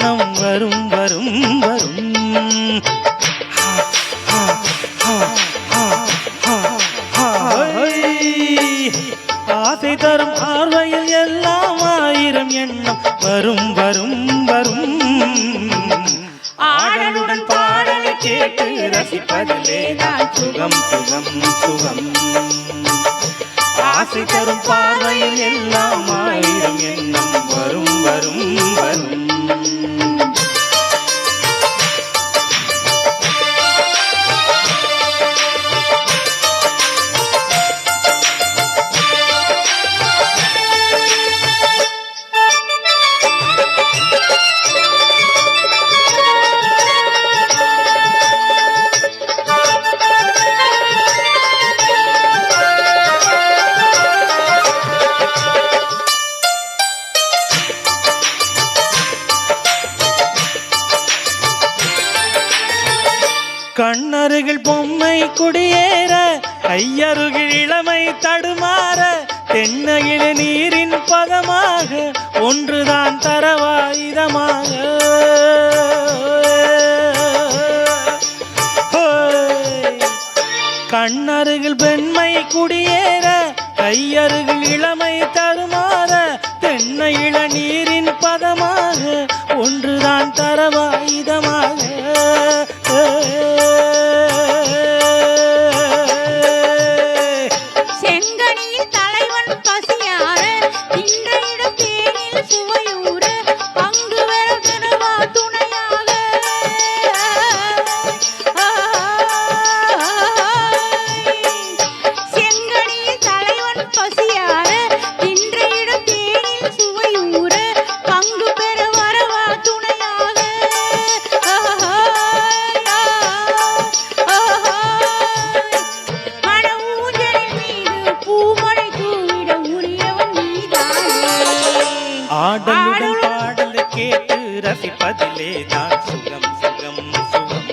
எண்ணம் வரும் வரும் வரும். ஆசை தரும் பார்வையில் எல்லாம் ஆயிரம் எண்ணம் வரும் வரும் வரும். ஆடலுடன் பாடலை கேட்டு ரசிப்பதிலே தான் சுகம் சுகம் சுகம். ஆசை தரும் பார்வையில் எல்லாம் ஆயிரம் எண்ணம் வரும் வரும் வரும். கண்ணருகில் பொம்மை குடியேற, கையருகில் இளமை தடுமாற, தென்னையிலே நீரின் பதமாக ஒன்றுதான் தரவாயுதமாக. கண்ணருகில் பெண்மை குடியேற, கையருகில் இளமை தடுமாற, தென்னையில நீரின் பதமாக ஒன்றுதான் தரவாயுதமாக. செங்கனியில் தலைவன் பசியார, இன்றையிடம் தேனில் சுவையூர, பங்கு பெறுவா துணையாக. செங்கனியில் தலைவன் பசியார, இன்றையிடம் தேனில் சுவையூர, பங்கு பெற வரவா துணையாக. ஆடலுடன் பாடலை கேட்டு ரசிப்பதிலே தான் சுகம் சுகம் சுகம்.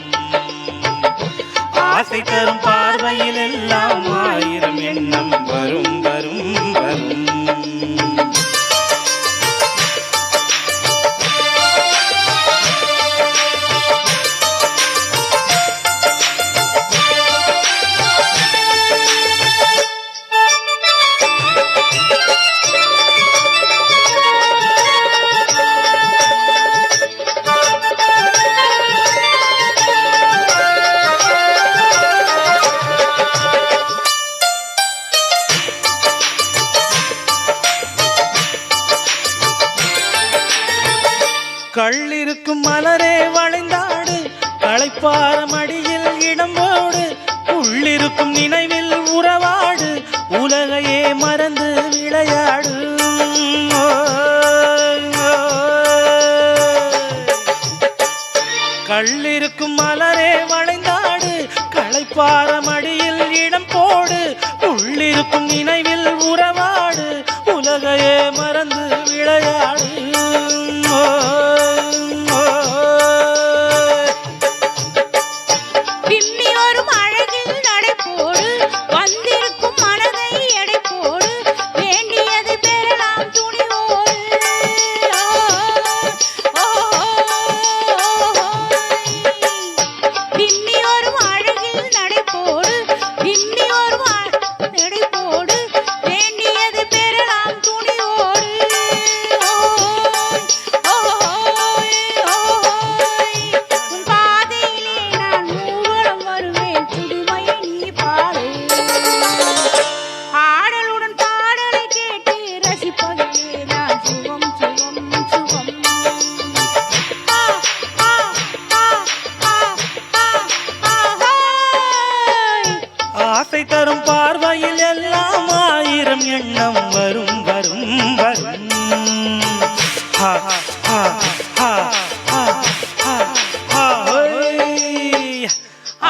ஆசை தரும் பார்வையில் எல்லாம் ஆயிரம் எண்ணம் வரும் வரும் வரும். கள்ளிருக்கும் மலரே வளைந்தாடு, களைப்பார மடியில் இடம்போடு, உள்ளிருக்கும் நினைவில் உறவாடு, உலகையே மறந்து விளையாடு. கள்ளிருக்கும் மலரே வளைந்தாடு, களைப்பார மடியில் இடம் போடு, உள்ளிருக்கும் நினைவில் உறவாடு, உலகையே மறந்து விளையாடு. ஆசை தரும் பார்வையில் எல்லாம் ஆயிரம் எண்ணம் வரும் வரும் வரும்.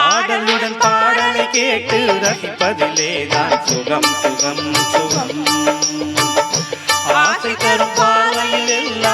ஆடலுடன் பாடலை கேட்டு ரசிப்பதிலே தான் சுகம் சுகம் சுகம். ஆசை தரும் பார்வையில் எல்லாம்